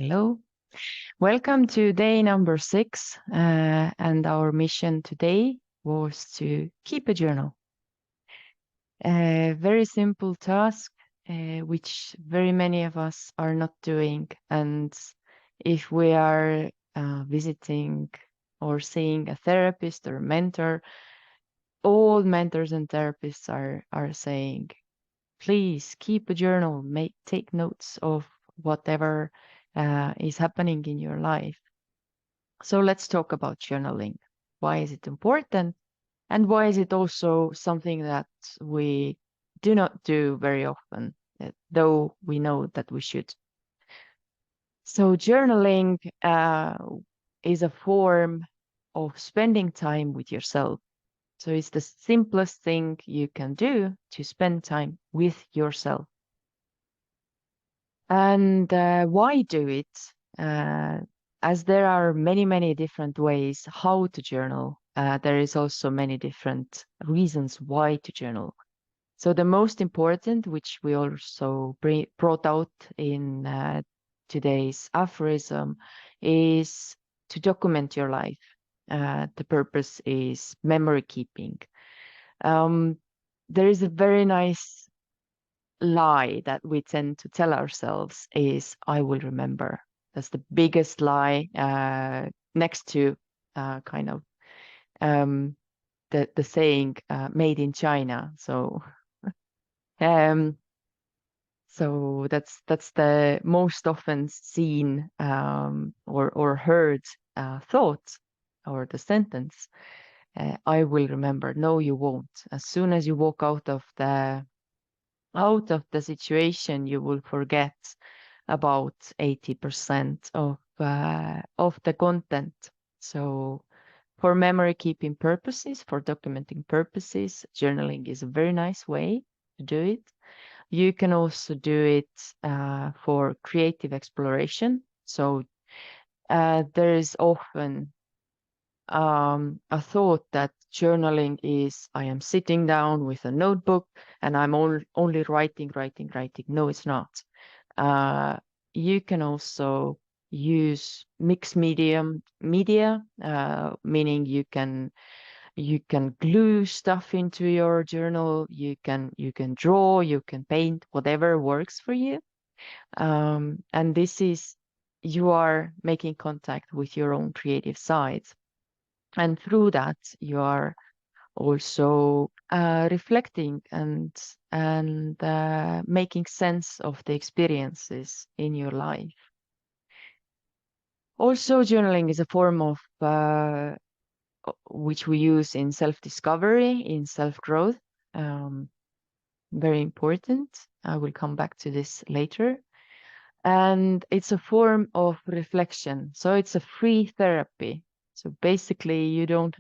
Hello. Welcome to day number 6. And our mission today was to keep a journal. A very simple task, which very many of us are not doing. And if we are visiting or seeing a therapist or a mentor, all mentors and therapists are saying, please keep a journal, take notes of whatever is happening in your life. So let's talk about journaling. Why is it important? And why is it also something that we do not do very often, though we know that we should? So journaling is a form of spending time with yourself. So it's the simplest thing you can do to spend time with yourself. And why do it? As there are many, many different ways how to journal, there is also many different reasons why to journal. So the most important, which we also brought out in today's aphorism, is to document your life. The purpose is memory keeping. There is a very nice lie that we tend to tell ourselves is I will remember. That's the biggest lie next to kind of the saying made in China. Um, so that's the most often seen or heard thought or the sentence. I will remember. No, you won't. As soon as you walk out of the situation, you will forget about 80% of the content. So for memory keeping purposes, for documenting purposes, journaling is a very nice way to do it. You can also do it for creative exploration. So there is often a thought that journaling is I am sitting down with a notebook and I'm only writing. No, it's not. You can also use mixed media, meaning you can glue stuff into your journal. You can draw, you can paint, whatever works for you. And this is you are making contact with your own creative side. And through that, you are also reflecting and making sense of the experiences in your life. Also, journaling is a form of which we use in self-discovery, in self-growth. Very important. I will come back to this later. And it's a form of reflection. So it's a free therapy. So basically, you don't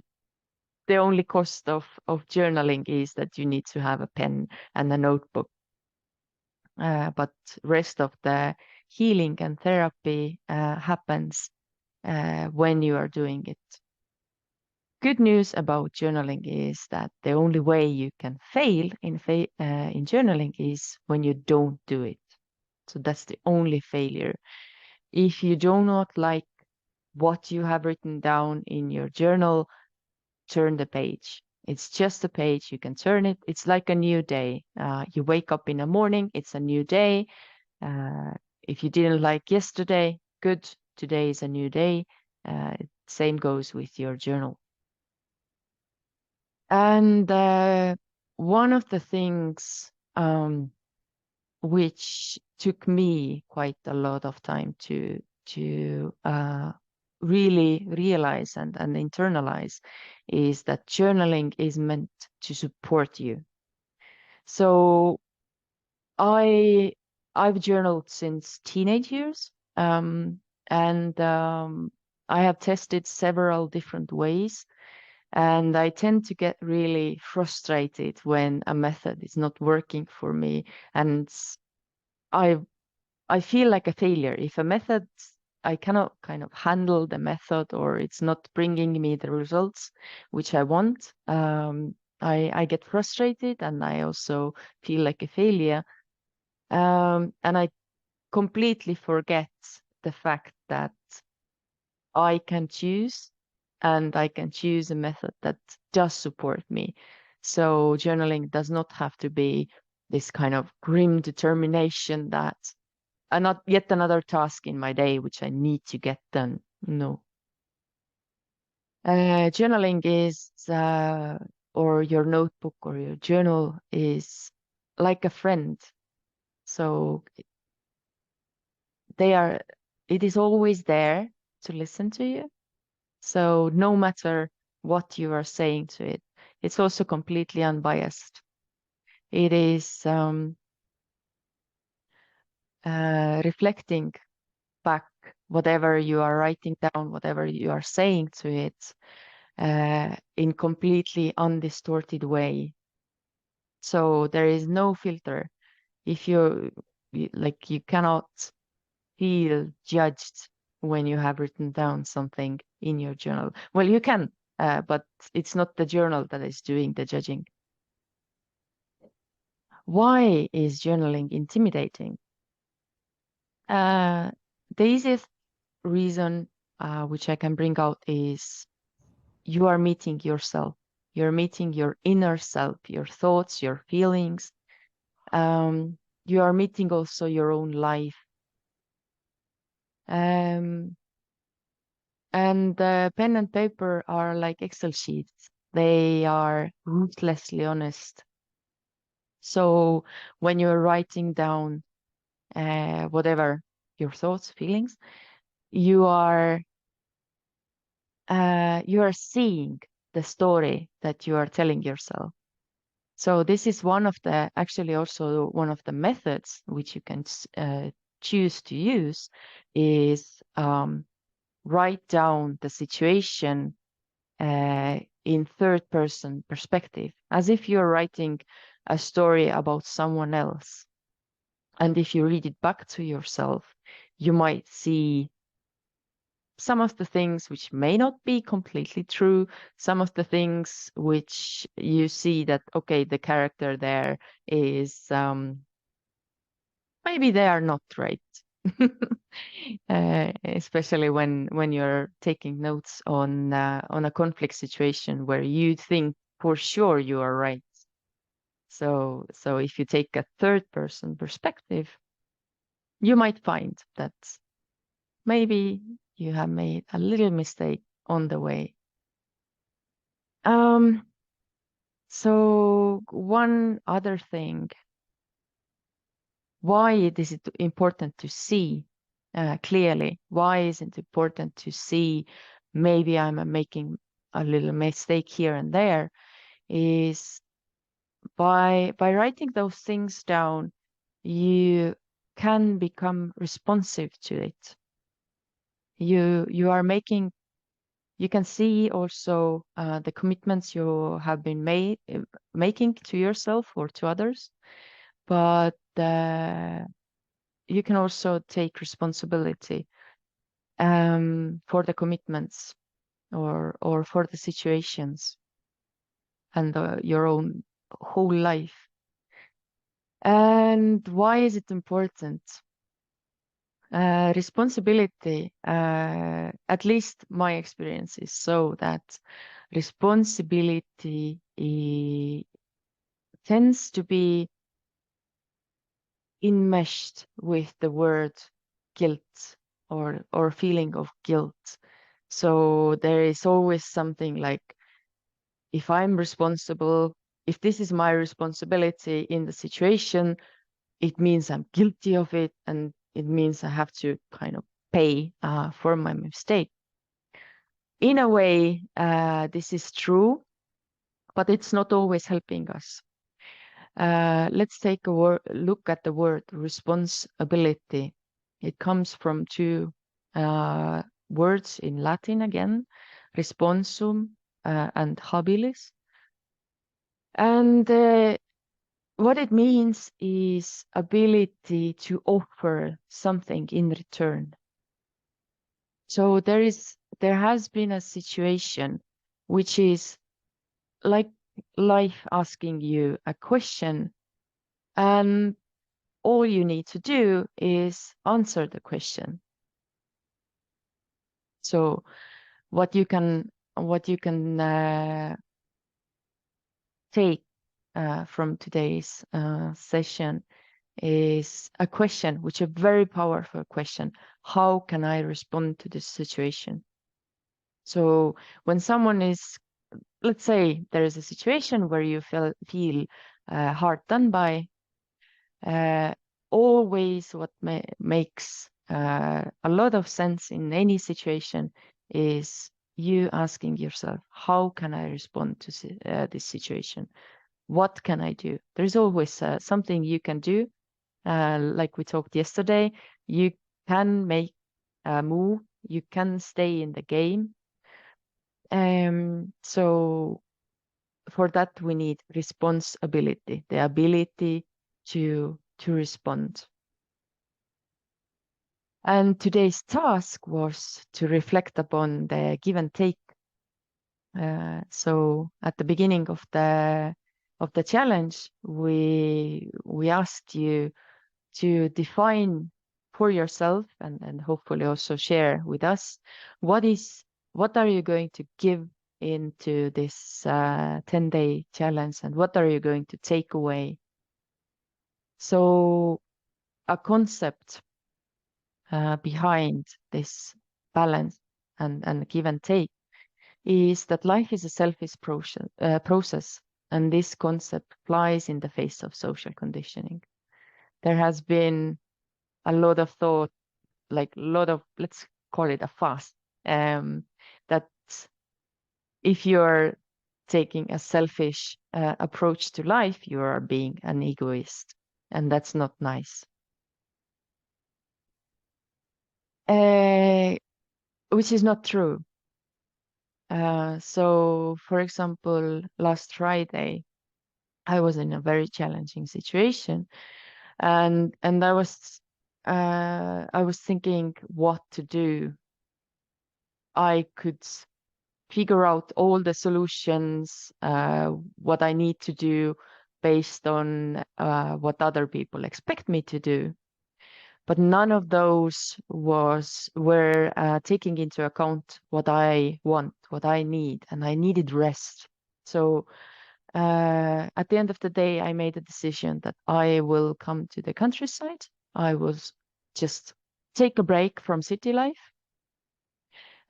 the only cost of journaling is that you need to have a pen and a notebook. But rest of the healing and therapy happens when you are doing it. Good news about journaling is that the only way you can fail in journaling is when you don't do it. So that's the only failure. If you do not like what you have written down in your journal, turn the page. It's just a page. You can turn it. It's like a new day. You wake up in the morning. It's a new day. If you didn't like yesterday, good. Today is a new day. Same goes with your journal. And one of the things which took me quite a lot of time to really realize and internalize is that journaling is meant to support you. So I've journaled since teenage years, and I have tested several different ways, and I tend to get really frustrated when a method is not working for me, and I feel like a failure if a method I cannot kind of handle the method or it's not bringing me the results which I want. I get frustrated and I also feel like a failure. And I completely forget the fact that I can choose, and I can choose a method that does support me. So journaling does not have to be this kind of grim determination that not yet another task in my day which I need to get done. No. Journaling is, or your notebook or your journal is like a friend. So it is always there to listen to you. So no matter what you are saying to it, it's also completely unbiased. It is reflecting back whatever you are writing down, whatever you are saying to it, in completely undistorted way. So there is no filter. If you cannot feel judged when you have written down something in your journal. Well, you can, but it's not the journal that is doing the judging. Why is journaling intimidating? The easiest reason, which I can bring out, is you are meeting yourself. You're meeting your inner self, your thoughts, your feelings. You are meeting also your own life. And pen and paper are like Excel sheets. They are ruthlessly honest. So when you're writing down whatever your thoughts, feelings, you are seeing the story that you are telling yourself. So this is actually also one of the methods which you can choose to use is write down the situation in third person perspective, as if you're writing a story about someone else. And if you read it back to yourself, you might see some of the things which may not be completely true, some of the things which you see that, okay, the character there is, maybe they are not right. Especially when you're taking notes on a conflict situation where you think for sure you are right. So if you take a third person perspective, you might find that maybe you have made a little mistake on the way. So one other thing, why is it important to see clearly? Why is it important to see maybe I'm making a little mistake here and there? Is by writing those things down, you can become responsive to it. You are making, you can see also the commitments you have been making to yourself or to others, but you can also take responsibility for the commitments or for the situations and your own whole life. And why is it important? Responsibility, at least my experience is so that responsibility tends to be enmeshed with the word guilt or feeling of guilt. So there is always something like, if I'm responsible, if this is my responsibility in the situation, it means I'm guilty of it, and it means I have to kind of pay for my mistake. In a way, this is true, but it's not always helping us. Let's take a look at the word responsibility. It comes from two words in Latin again, responsum and habilis. And what it means is ability to offer something in return. So there has been a situation which is like life asking you a question, and all you need to do is answer the question. So what you can take from today's session is a question, which is a very powerful question. How can I respond to this situation? So when someone is, let's say there is a situation where you feel hard done by, always what makes a lot of sense in any situation is you asking yourself, how can I respond to this situation? What can I do? There's always something you can do. Like we talked yesterday, you can make a move, you can stay in the game. So for that, we need responsibility, the ability to respond. And today's task was to reflect upon the give and take. So at the beginning of the challenge, we asked you to define for yourself and hopefully also share with us what are you going to give into this 10-day challenge, and what are you going to take away. So a concept behind this balance and give and take is that life is a selfish process, and this concept applies in the face of social conditioning. There has been a lot of thought, like a lot of, let's call it a fuss, that if you're taking a selfish approach to life, you are being an egoist, and that's not nice. Which is not true. So, for example, last Friday, I was in a very challenging situation, and I was thinking what to do. I could figure out all the solutions, what I need to do based on what other people expect me to do. But none of those were taking into account what I want, what I need, and I needed rest. So at the end of the day, I made a decision that I will come to the countryside. I will just take a break from city life.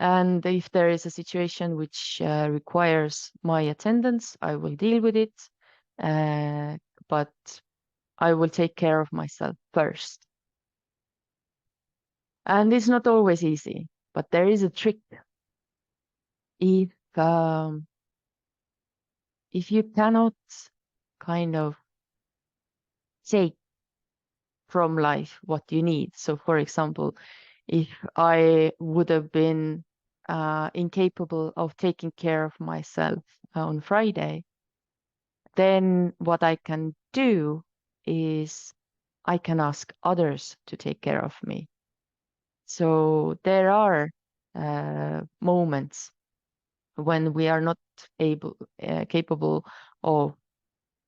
And if there is a situation which requires my attendance, I will deal with it. But I will take care of myself first. And it's not always easy, but there is a trick. If you cannot kind of take from life what you need. So, for example, if I would have been incapable of taking care of myself on Friday, then what I can do is I can ask others to take care of me. So there are moments when we are not capable of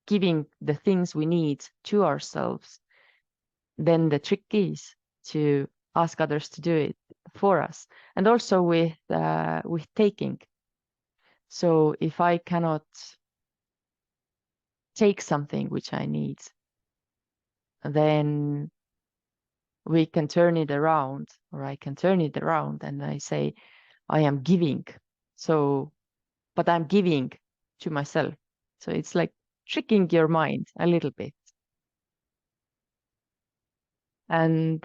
giving the things we need to ourselves. Then the trick is to ask others to do it for us, and also with taking. So if I cannot take something which I need, then we can turn it around, or I can turn it around and I say, I am giving. So, but I'm giving to myself. So it's like tricking your mind a little bit. And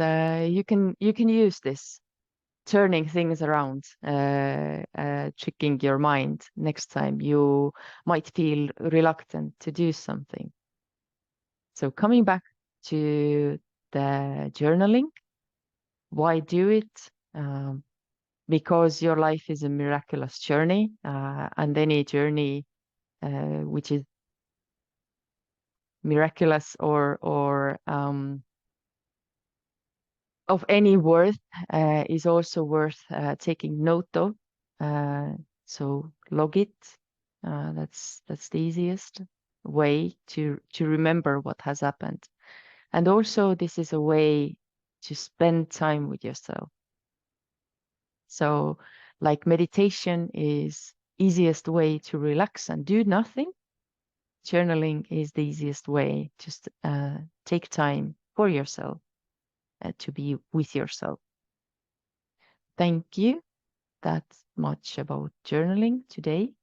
you can use this turning things around, tricking your mind next time you might feel reluctant to do something. So coming back to the journaling, why do it? Because your life is a miraculous journey, and any journey which is miraculous or of any worth is also worth taking note of. So log it. That's the easiest way to remember what has happened. And also this is a way to spend time with yourself. So like meditation is easiest way to relax and do nothing. Journaling is the easiest way. Just take time for yourself, to be with yourself. Thank you. That's much about journaling today.